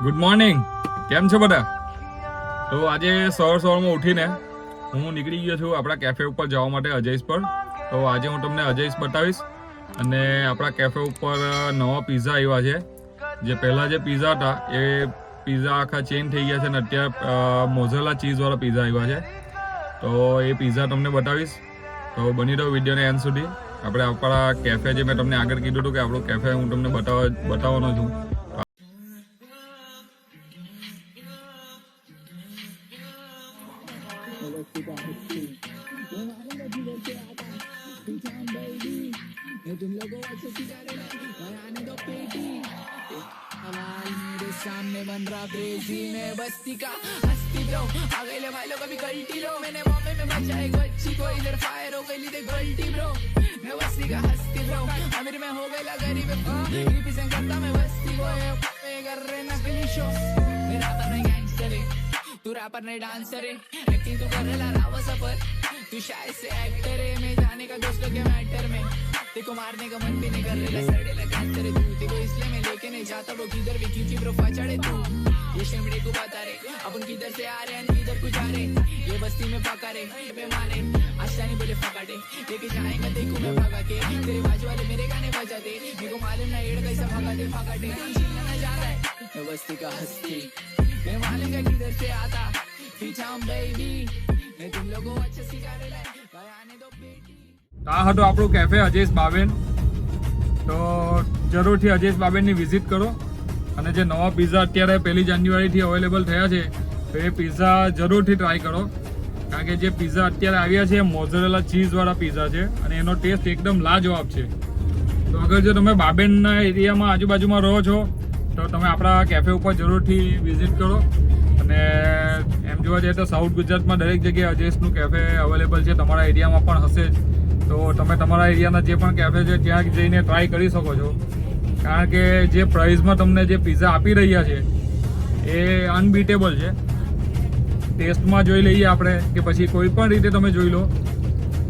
Good morning, કેમ છો બધા? તો આજે સવારમાં ઉઠીને હું નીકળી ગયો છું આપણા કેફે ઉપર જવા માટે અજયસ પર. તો આજે હું તમને અજયસ બતાવીશ અને આપણા કેફે ઉપર નવા પિઝા આવ્યા છે. જે પહેલાં જે પિઝા હતા એ પિઝા આખા ચેન્જ થઈ ગયા છે અને અત્યારે મોઝરેલા ચીઝવાળા પિઝા આવ્યા છે. તો એ પિઝા તમને બતાવીશ. તો બની રહ્યો વિડીયોને એન્ડ સુધી. આપણે આપણા કેફે જે મેં તમને આગળ કીધું હતું કે આપણું કેફે હું તમને બતાવવાનો છું. सामने बन रहा क्रेजी मैं बस्ती का हस्ती ब्रो आ गए ले भाई लोग अभी गलती लो मैंने बॉम्बे में बचा एक बच्ची को इधर फायर हो गई ली दे गलती ब्रो मैं बस्ती का हस्ती ब्रो अमीर में हो गई ला गरीब रिप्रेजेंट करता मैं बस्ती को ये कर रहे नकली शो मेरा पर नहीं गैंगस्टर है तू रैपर नहीं डांसर है एक्टिंग तू कर रहा रावा सफर तू शायद से एक्टर है मैं जाने का दोस्तों के मैटर में देखो मारने का मन भी नहीं कर रहा सड़े लगा तेरे तू देखो इसलिए मैं लेके नहीं जाता वो किधर भी क्योंकि ब्रो चढ़े तू ये शेमड़े को बता रे अपन किधर से आ रहे हैं किधर को जा रहे ये बस्ती में पका रे पे मारे आशानी बोले फकाटे लेके जाएंगे देखो मैं भगा के तेरे बाजू वाले मेरे गाने बजाते मेरे को मालूम ना एड़ कैसा फकाटे ना जा रहा है मैं बस्ती का हस्ती मैं मालूम का किधर से आता पीछा हम बेबी मैं तुम लोगों अच्छे सिगारे लाए भाई आने दो बेटी આ હતું આપણું કેફે અજેશ બાબેન. તો જરૂરથી અજેશ બાબેનની વિઝિટ કરો અને જે નવા પિઝા અત્યારે 1 જાન્યુઆરીથી અવેલેબલ થયા છે તો એ પિઝા જરૂરથી ટ્રાય કરો. કારણ કે જે પિઝા અત્યારે આવ્યા છે મોઝરેલા ચીઝવાળા પિઝા છે અને એનો ટેસ્ટ એકદમ લાજવાબ છે. તો અગર જો તમે બાબેનના એરિયામાં આજુબાજુમાં રહો છો તો તમે આપણા કેફે ઉપર જરૂરથી વિઝિટ કરો. અને એમ જોવા જઈએ તો સાઉથ ગુજરાતમાં દરેક જગ્યાએ અજેશનું કેફે અવેલેબલ છે, તમારા એરિયામાં પણ હશે જ. તો તમે તમારા એરિયાના જે પણ કેફે છે ત્યાં જઈને ટ્રાય કરી શકો છો. કારણ કે જે પ્રાઇસમાં તમને જે પિઝા આપી રહ્યા છે એ અનબીટેબલ છે. ટેસ્ટમાં જોઈ લઈએ આપણે કે પછી કોઈ પણ રીતે તમે જોઈ લો,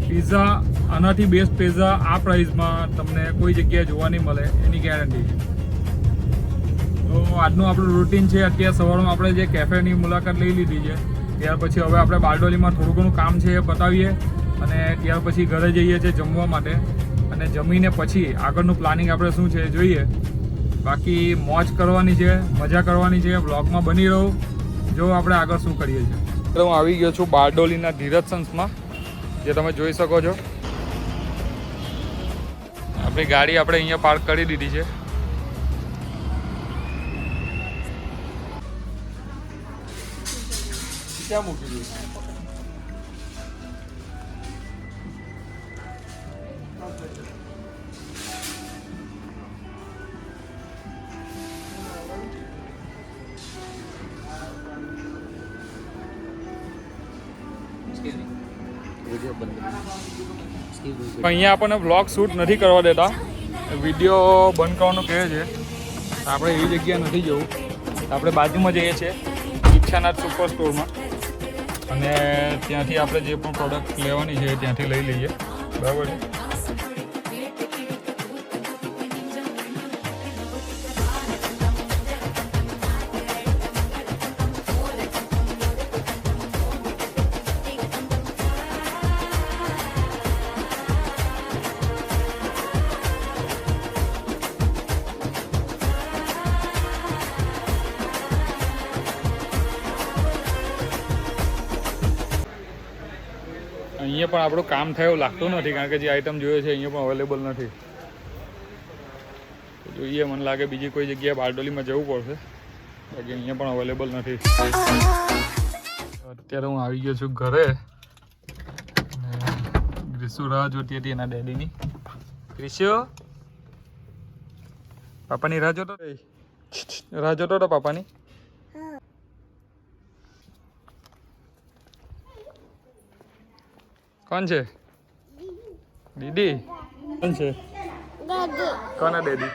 પિઝા આનાથી બેસ્ટ પિઝા આ પ્રાઇસમાં તમને કોઈ જગ્યાએ જોવા નહીં મળે એની ગેરંટી છે. તો આજનું આપણું રૂટીન છે, અત્યારે સવારમાં આપણે જે કેફેની મુલાકાત લઈ લીધી છે ત્યાર પછી હવે આપણે બારડોલીમાં થોડું ઘણું કામ છે એ બતાવીએ અને ત્યાર પછી ઘરે જઈએ છીએ જમવા માટે અને જમીને પછી આગળનું પ્લાનિંગ આપણે શું છે જોઈએ. બાકી મોજ કરવાની છે, મજા કરવાની છે. બ્લોગમાં બની રહો, જો આપણે આગળ શું કરીએ છીએ. હું આવી ગયો છું બારડોલીના ધીરજ સન્સમાં, જે તમે જોઈ શકો છો. આપણી ગાડી આપણે અહીંયા પાર્ક કરી દીધી છે. ક્યાં મૂકી દીધી? અહીંયા આપણને વ્લોગ શૂટ નથી કરવા દેતા, વિડીયો બંધ કરવાનું કહે છે. આપણે એવી જગ્યા નથી જવું, આપણે બાજુમાં જઈએ છીએ ઈચ્છાનાથ સુપર સ્ટોરમાં અને ત્યાંથી આપણે જે પણ પ્રોડક્ટ લેવાની છે ત્યાંથી લઈ લઈએ. બરાબર છે. અહીંયા પણ આપણું કામ થાય એવું લાગતું નથી, કારણ કે જે આઈટમ જોઈએ છે અહીંયા પણ અવેલેબલ નથી. જોઈએ, મને લાગે બીજી કોઈ જગ્યાએ બારડોલીમાં જવું પડશે, બાકી અહીંયા પણ અવેલેબલ નથી. અત્યારે હું આવી ગયો છું ઘરે. ગ્રીસુ રાહ જોતી હતી એના ડેડીની. ગ્રીસુ, પાપાની રાહ જોતો હતો પાપાની. કોણ છે? દીદી. કોણ છે? કોના ડેડી?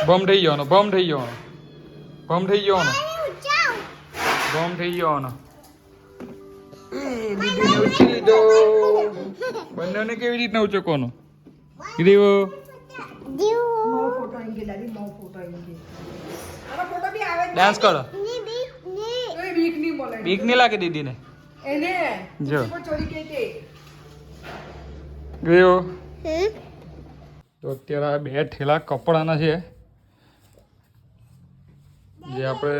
બમ થઈ ગયો, બમ થઈ ગયો, બમ થઈ ગયો, બમ થઈ ગયો. દીદીને ઉચકી લીધો. બંનેને કેવી રીતના ઉચકવાનો? દીવો એમ કે દાદી નો ફોટો એમ કે આનો ફોટો બી આવે જ ડાન્સ કરો એ બીક ની બોલે બીક નહીં લાગે દીદીને એને જો. કોઈ ચોરી કે ગયો તો અત્યારે આ 2 ઠેલા કપડાના છે જે આપણે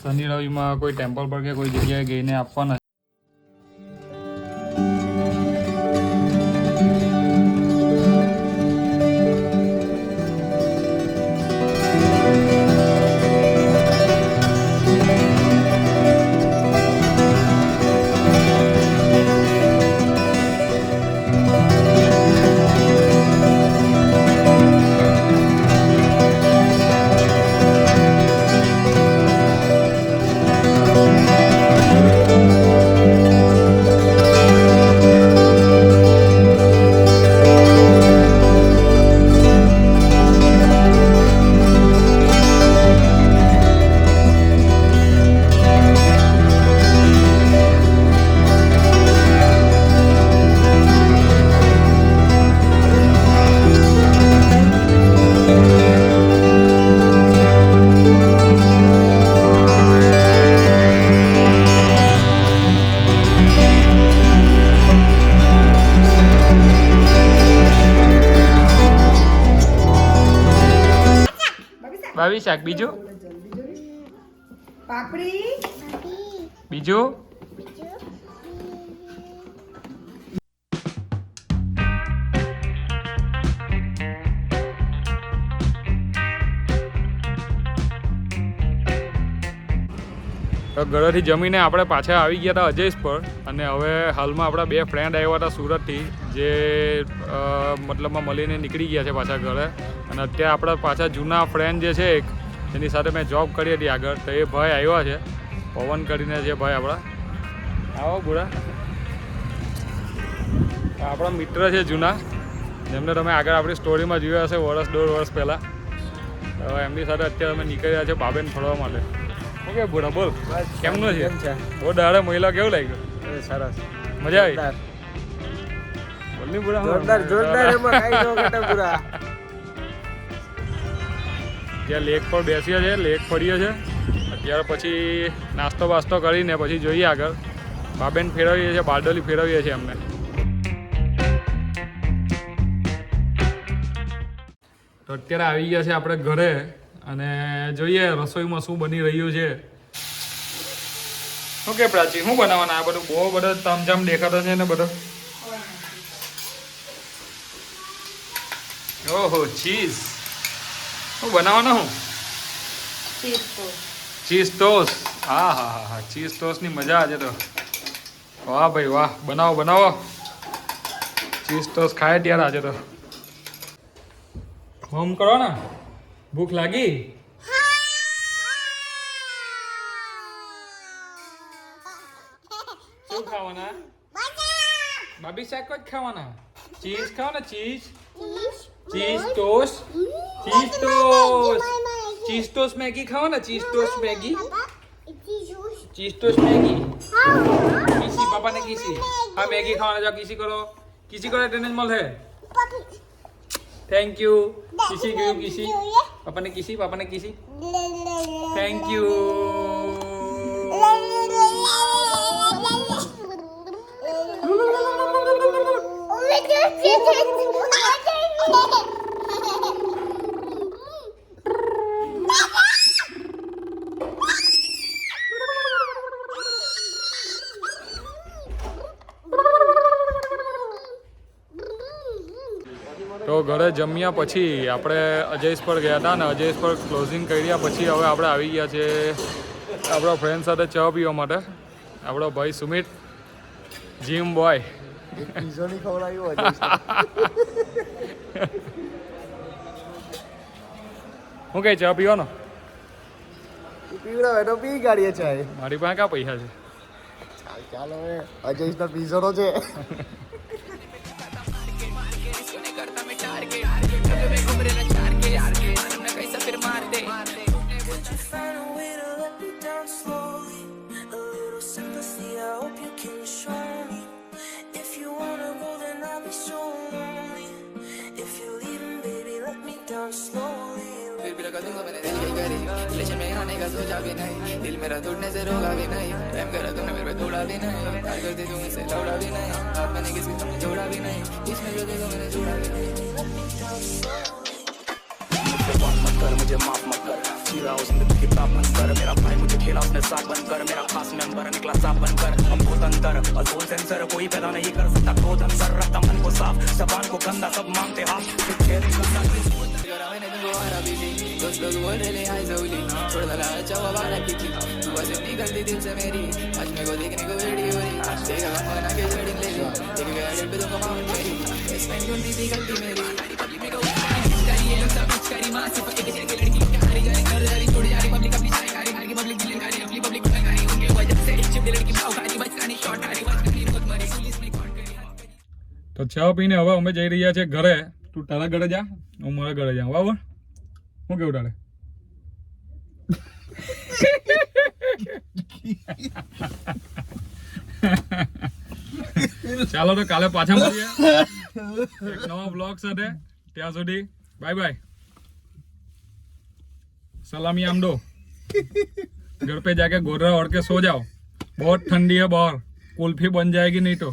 શનિ રવિમાં કોઈ ટેમ્પલ પર કે કોઈ જગ્યાએ ગઈને આપવાના. ભાવી શાક બીજું પાપડી બીજું તો ઘરેથી જમીને આપણે પાછા આવી ગયા હતા અજેશ પર અને હવે હાલમાં આપણા 2 ફ્રેન્ડ આવ્યા હતા સુરતથી જે મતલબમાં મળીને નીકળી ગયા છે પાછા ઘરે અને અત્યારે આપણા પાછા જૂના ફ્રેન્ડ જે છે એક એની સાથે મેં જોબ કરી હતી આગળ તો એ ભાઈ આવ્યા છે પવન કરીને છે ભાઈ આપણા આવો બુરા આપણા મિત્ર છે જૂના જેમને તમે આગળ આપણી સ્ટોરીમાં જોયા હશે 1-1.5 વર્ષ પહેલાં તો એમની સાથે અત્યારે અમે નીકળ્યા છે બાબેન ફરવા માટે. ઓકે બુરા બોલ કેમનું છે બહુ દાડે મહિલા કેવું લાગ્યું સરસ મજા આવી બોલની બુરા જોરદાર એમાં કાઈ નો ઘટે પૂરા જ્યાં લેક પર બેસીએ છે લેક ફરીએ છે અત્યારે પછી નાસ્તો બાસ્તો કરીને પછી જોઈએ આગળ બાબેન ફેરવીએ છીએ બારડોલી ફેરવીએ છીએ અમને. તો અત્યારે આવી ગયા છે આપણે ઘરે અને જોઈએ રસોઈમાં શું બની રહ્યું છે. ઓકે પ્રાચી શું બનાવવાના આ બધું બહુ બધો તામઝામ દેખાતો છે ને બધો ઓહો ચીઝ શું બનાવવાનો હું ચીઝ ટોસ્ટ હા હા હા હા ચીઝ ટોસ્ટની મજા આજે તો વાહ ભાઈ વાહ બનાવો બનાવો ચીઝ ટોસ્ટ ખાય ત્યારે આજે તો હોમ કરો ને ભૂખ લાગી શું ખાવાના બાબી શાક જ ખાવાના ચીઝ ખાવાના cheese cheese toast cheese toast cheese toast Maggi ખાવાના cheese toast Maggi cheese toast Maggi किसी पापा ने किसी हाँ मैगी खाना जाओ किसी करो अटेंडेंस मल है थैंक यू किसी गयो किसी पापा ने किसी थैंक यू તો ઘરે જમ્યા પછી આપણે અજયસ પર ગયા હતા અને અજયસ પર ક્લોઝિંગ કર્યા પછી હવે આપણે આવી ગયા છે આપણા ફ્રેન્ડ સાથે ચા પીવા માટે. આપણો ભાઈ સુમિત જીમ બોય પીઝો નહીં ખવડાવ્યો હું કઈ ચા પીવાનો પીવડાવે તો પી ગાડીએ ચાય મારી પાસે ક્યાં પૈસા છે ચાલ હવે અજય તો પીઝો નો છે फिर भी लगा दूंगा मैंने दिल की करी रिलेशन में आने का सोचा भी नहीं दिल मेरा टूटने से रोका भी नहीं प्रेम करा तुमने मेरे पे तोड़ा भी नहीं प्यार करती तुम इसे लौड़ा भी नहीं आप मैंने किसी को जोड़ा भी नहीं इसमें जो देखो मैंने जोड़ा भी नहीं मत कर मुझे माफ मत कर जीरा उस मित्र की बात मत कर मेरा भाई मुझे खेला उसने साथ बनकर मेरा खास मेंबर निकला साफ बनकर हम बहुत अंतर और सोल सेंसर कोई पैदा नहीं कर सकता क्रोध अंदर रखता मन को साफ जबान को गंदा सब मांगते हाथ मैंने तुमको हारा भी थी दोस्त लोग बोल रहे हाय जौली छोड़ दला अच्छा बारा की थी तू बस निकलती दिल से मेरी आज मेरे को देखने को रेडी हो रही देखा हम बना के वेडिंग ले ली देख गया दिल पे तुमको माउंट मेरी बेस्ट फ्रेंड कौन थी गलती मेरी पब्लिक में को ये लोग सब कुछ करी मां सिर्फ एक जगह लड़की लोग हारी जाए घर जारी छोड़ जा रही पब्लिक अपनी चाय खा रही पब्लिक दिल खा रही अपनी पब्लिक को खा रही उनके वजह से चिप लड़की भाव खा रही बचकानी शॉट आ रही बचकानी बहुत मरी पुलिस में कॉल करी તો ચા પીને હવે અમે જઈ રહ્યા છીએ ઘરે. તું તારા ઘરે જા, હું મારા ઘરે જાઉં. બરાબર? શું કેવું તારે? ચાલો તો કાલે પાછા મળીએ એક નવા બ્લોગ સાથે. ત્યાં સુધી બાય બાય. सलामी आम दो. घर पे जाके गोरा ओढ़ के सो जाओ. बहुत ठंडी है बाहर, कुल्फी बन जाएगी नहीं तो.